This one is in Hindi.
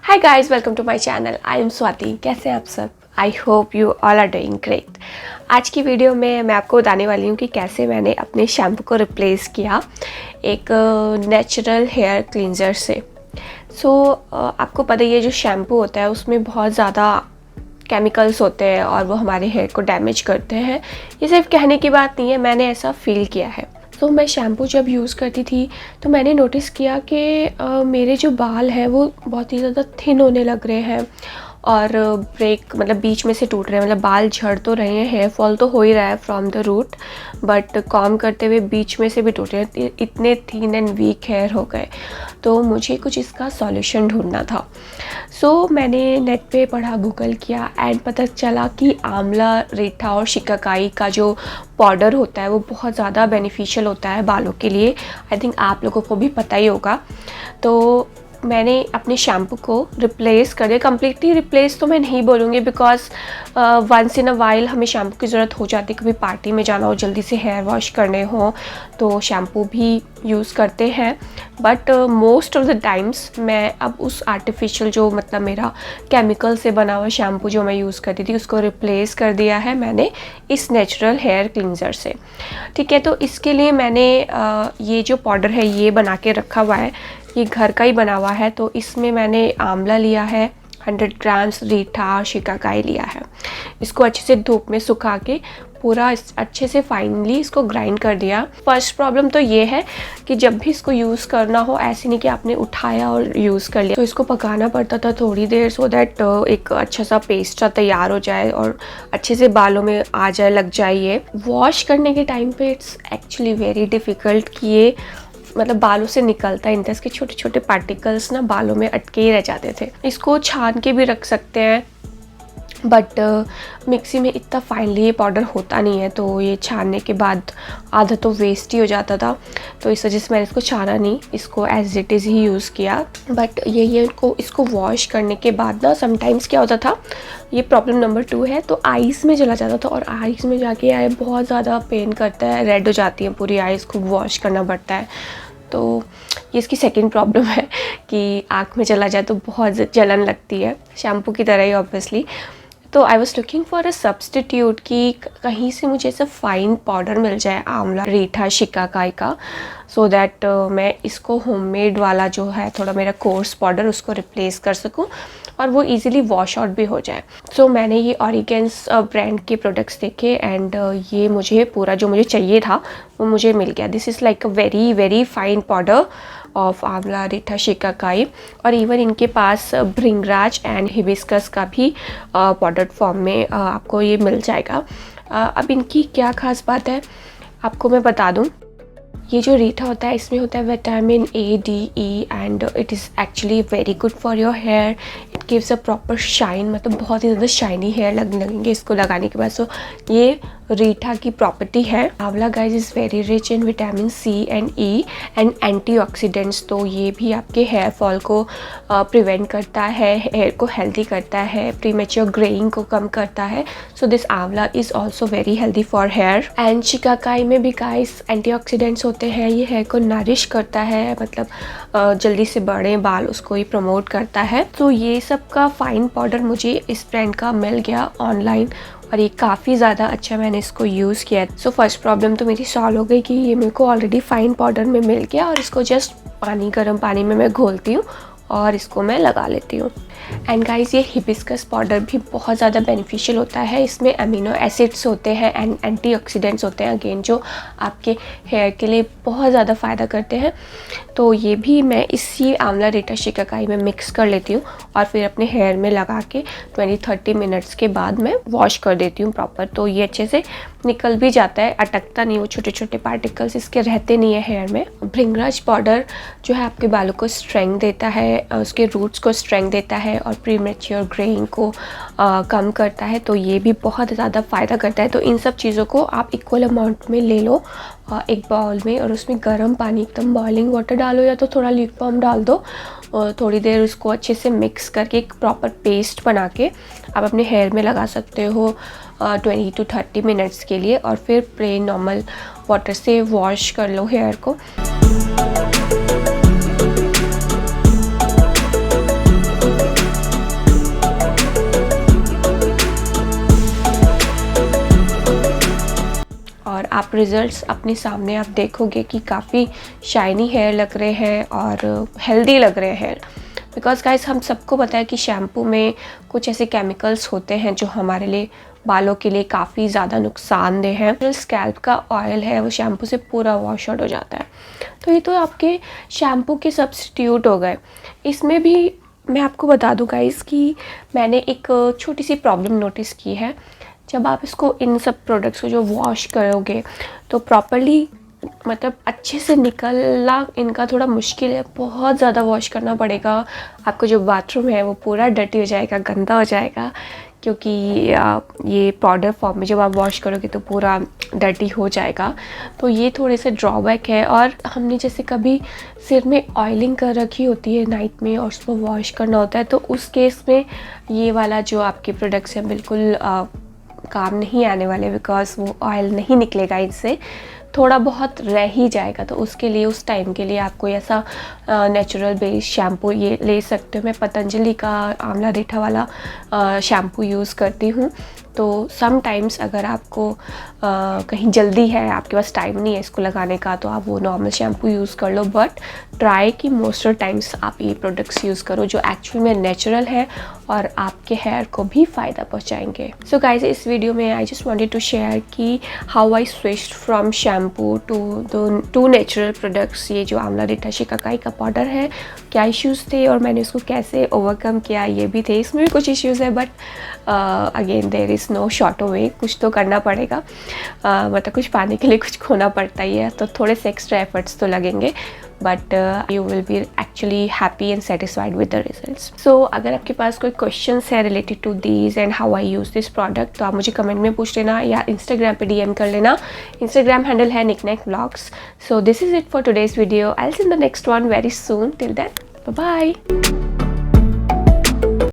Hi guys, welcome to my channel. I am Swati. कैसे हैं आप सब? I hope you all are doing great. आज की वीडियो में मैं आपको बताने वाली हूँ कि कैसे मैंने अपने शैम्पू को रिप्लेस किया एक नेचुरल हेयर क्लींजर से। आपको पता ही है, जो शैम्पू होता है उसमें बहुत ज़्यादा केमिकल्स होते हैं और वो हमारे हेयर को डैमेज करते हैं। ये सिर्फ कहने की बात नहीं है, मैंने ऐसा फील किया है। मैं शैम्पू जब यूज़ करती थी तो मैंने नोटिस किया कि मेरे जो बाल हैं वो बहुत ही ज़्यादा थिन होने लग रहे हैं और ब्रेक मतलब बीच में से टूट रहे हैं। मतलब बाल झड़ तो रहे हैं, हेयर फॉल तो हो ही रहा है from the root, but comb करते हुए बीच में से भी टूट रहे हैं। इतने थिन एंड वीक हेयर हो गए, तो मुझे कुछ इसका सॉल्यूशन ढूंढना था। मैंने नेट पे पढ़ा, गूगल किया एंड पता चला कि आंवला, रीठा और शिकाकाई का जो पाउडर होता है वो बहुत ज़्यादा बेनिफिशियल होता है बालों के लिए। आई थिंक आप लोगों को भी पता ही होगा। तो मैंने अपने शैम्पू को रिप्लेस कर दिया। कम्प्लीटली रिप्लेस तो मैं नहीं बोलूँगी, because once in a while हमें शैम्पू की ज़रूरत हो जाती है। कभी पार्टी में जाना हो, जल्दी से हेयर वॉश करने हो तो शैम्पू भी यूज़ करते हैं, but most of the times मैं अब उस आर्टिफिशियल जो मतलब मेरा केमिकल से बना हुआ शैम्पू जो मैं यूज़ करती थी उसको रिप्लेस कर दिया है मैंने इस नेचुरल हेयर क्लींजर से। ठीक है, तो इसके लिए मैंने ये जो पाउडर है ये बना के रखा हुआ है। ये घर का ही बना हुआ है। तो इसमें मैंने आंवला लिया है 100 ग्राम्स, रीठा, शिकाकाई लिया है। इसको अच्छे से धूप में सुखा के पूरा अच्छे से फाइनली इसको ग्राइंड कर दिया। फर्स्ट प्रॉब्लम तो ये है कि जब भी इसको यूज़ करना हो, ऐसे नहीं कि आपने उठाया और यूज़ कर लिया, तो इसको पकाना पड़ता था थोड़ी देर, सो दैट एक अच्छा सा पेस्ट तैयार हो जाए और अच्छे से बालों में आ जाए, लग जाए। ये वॉश करने के टाइम पे इट्स एक्चुअली वेरी डिफ़िकल्ट कि ये मतलब बालों से निकलता है। इंटेंस के छोटे छोटे पार्टिकल्स ना बालों में अटके ही रह जाते थे। इसको छान के भी रख सकते हैं, बट मिक्सी में इतना फाइनली ये पाउडर होता नहीं है, तो ये छानने के बाद आधा तो वेस्ट ही हो जाता था। तो इस वजह से मैंने इसको छाना नहीं, इसको एज इट इज़ ही यूज़ किया। बट इसको वॉश करने के बाद ना समटाइम्स क्या होता था, ये प्रॉब्लम नंबर 2 है, तो आईज़ में चला जाता था और आईज़ में जाके आई बहुत ज़्यादा पेन करता है, रेड हो जाती है पूरी आईज़, खूब वॉश करना पड़ता है। तो ये इसकी सेकंड प्रॉब्लम है कि आँख में चला जाए तो बहुत जलन लगती है, शैम्पू की तरह ही ऑब्वियसली। तो I was looking for a substitute कि कहीं से मुझे ऐसा फाइन पाउडर मिल जाए आंवला, रीठा, शिकाकाई का, सो दैट मैं इसको होममेड वाला जो है थोड़ा मेरा कोर्स पाउडर उसको रिप्लेस कर सकूं और वो इजीली वॉश आउट भी हो जाए। मैंने ये ऑरिगेंस ब्रांड के प्रोडक्ट्स देखे एंड ये मुझे पूरा जो मुझे चाहिए था वो मुझे मिल गया। This is like a very very fine powder of आंवला, रीठा, शिकाकाई। और इवन इनके पास भृंगराज एंड हिबिस्कस का भी पाउडर फॉर्म में आपको ये मिल जाएगा। अब इनकी क्या खास बात है आपको मैं बता दूं। ये जो रीठा होता है इसमें होता है vitamin A, D, E and it is actually very good for your hair. It gives a proper shine, मतलब बहुत ही ज़्यादा शाइनी हेयर लगने लगेंगे इसको लगाने के बाद। ये रीठा की प्रॉपर्टी है। Amla guys is very rich in vitamin C and E and antioxidants, तो ये भी आपके हेयर फॉल को प्रिवेंट करता है, हेयर को हेल्दी करता है, प्रीमेच्योर ग्रेइंग को कम करता है। So this amla is also very healthy for hair. And shikakai में भी गाइस एंटीऑक्सीडेंट्स होते हैं, ये हेयर को नरिश करता है, मतलब जल्दी से बड़े बाल उसको ही प्रमोट करता है। तो ये सब का फाइन पाउडर मुझे इस ब्रांड का मिल गया ऑनलाइन और ये काफ़ी ज़्यादा अच्छा, मैंने इसको यूज़ किया। फर्स्ट प्रॉब्लम तो मेरी सॉल्व हो गई कि ये मेरे को ऑलरेडी फाइन पाउडर में मिल गया और इसको जस्ट गर्म पानी में मैं घोलती हूँ और इसको मैं लगा लेती हूँ। एंड गाइस ये हिबिस्कस पाउडर भी बहुत ज़्यादा बेनिफिशियल होता है। इसमें अमीनो एसिड्स होते हैं एंड एंटीऑक्सीडेंट्स होते हैं, अगेन जो आपके हेयर के लिए बहुत ज़्यादा फ़ायदा करते हैं। तो ये भी मैं इसी आंवला, रीठा, शिकाकाई में मिक्स कर लेती हूँ और फिर अपने हेयर में लगा के 20-30 मिनट्स के बाद मैं वॉश कर देती हूँ प्रॉपर। तो ये अच्छे से निकल भी जाता है, अटकता नहीं, वो छोटे छोटे पार्टिकल्स इसके रहते नहीं है हेयर में। भृंगराज पाउडर जो है आपके बालों को स्ट्रेंथ देता है, उसके रूट्स को स्ट्रेंथ देता है और प्रीमेच्योर ग्रेइंग को कम करता है। तो ये भी बहुत ज़्यादा फ़ायदा करता है। तो इन सब चीज़ों को आप इक्वल अमाउंट में ले लो एक बाउल में और उसमें गर्म पानी, एकदम बॉइलिंग वाटर डालो या तो थोड़ा ल्यूकवार्म डाल दो और थोड़ी देर उसको अच्छे से मिक्स करके एक प्रॉपर पेस्ट बना के आप अपने हेयर में लगा सकते हो 20-30 मिनट्स के लिए और फिर प्लेन नॉर्मल वाटर से वॉश कर लो हेयर को। आप रिज़ल्ट्स अपने सामने आप देखोगे कि काफ़ी शाइनी हेयर लग रहे हैं और हेल्दी लग रहे हैं। बिकॉज़ गाइस हम सबको पता है कि शैम्पू में कुछ ऐसे केमिकल्स होते हैं जो हमारे लिए बालों के लिए काफ़ी ज़्यादा नुकसानदेह है। जो स्कैल्प का ऑयल है वो शैम्पू से पूरा वॉश आउट हो जाता है। तो ये तो आपके शैम्पू के सब्स्टिट्यूट हो गए। इसमें भी मैं आपको बता दूं गाइस कि मैंने एक छोटी सी प्रॉब्लम नोटिस की है। जब आप इसको इन सब प्रोडक्ट्स को जो वॉश करोगे तो प्रॉपर्ली मतलब अच्छे से निकलना इनका थोड़ा मुश्किल है। बहुत ज़्यादा वॉश करना पड़ेगा। आपको जो बाथरूम है वो पूरा डर्टी हो जाएगा, गंदा हो जाएगा, क्योंकि ये पाउडर फॉर्म में जब आप वॉश करोगे तो पूरा डर्टी हो जाएगा। तो ये थोड़े से ड्रॉबैक है। और हमने जैसे कभी सिर में ऑयलिंग कर रखी होती है नाइट में और उसको वॉश करना होता है, तो उस केस में ये वाला जो आपके प्रोडक्ट्स हैं बिल्कुल काम नहीं आने वाले, बिकॉज़ वो ऑयल नहीं निकलेगा इससे, थोड़ा बहुत रह ही जाएगा। तो उसके लिए उस टाइम के लिए आप कोई ऐसा नेचुरल बेस्ड शैम्पू ये ले सकते हो। मैं पतंजलि का आंवला रीठा वाला शैम्पू यूज़ करती हूँ। तो सम टाइम्स अगर आपको कहीं जल्दी है, आपके पास टाइम नहीं है इसको लगाने का, तो आप वो नॉर्मल शैम्पू यूज़ कर लो। बट ट्राई कि मोस्ट ऑफ टाइम्स आप ये प्रोडक्ट्स यूज़ करो जो एक्चुअल में नेचुरल है और आपके हेयर को भी फ़ायदा पहुँचाएंगे। सो गाइज, इस वीडियो में I just wanted to share कि how I switched from shampoo to natural products. ये जो आंवला रीठा शिकाकाई का पाउडर है, क्या इश्यूज़ थे और मैंने उसको कैसे ओवरकम किया, ये भी थे। इसमें भी कुछ इश्यूज़ है, but again there is no short way. कुछ तो करना पड़ेगा, मतलब कुछ पाने के लिए कुछ खोना पड़ता ही है, तो थोड़े से एक्स्ट्रा एफर्ट्स तो लगेंगे, but you will be actually happy and satisfied with the results. So अगर आपके पास कोई क्वेश्चंस है related to these and how I use this product, तो आप मुझे कमेंट में पूछ लेना या इंस्टाग्राम पे DM कर लेना। इंस्टाग्राम हैंडल है निकनेक vlogs. So this is it for today's video. I will see in the next one very soon. Till then, bye bye.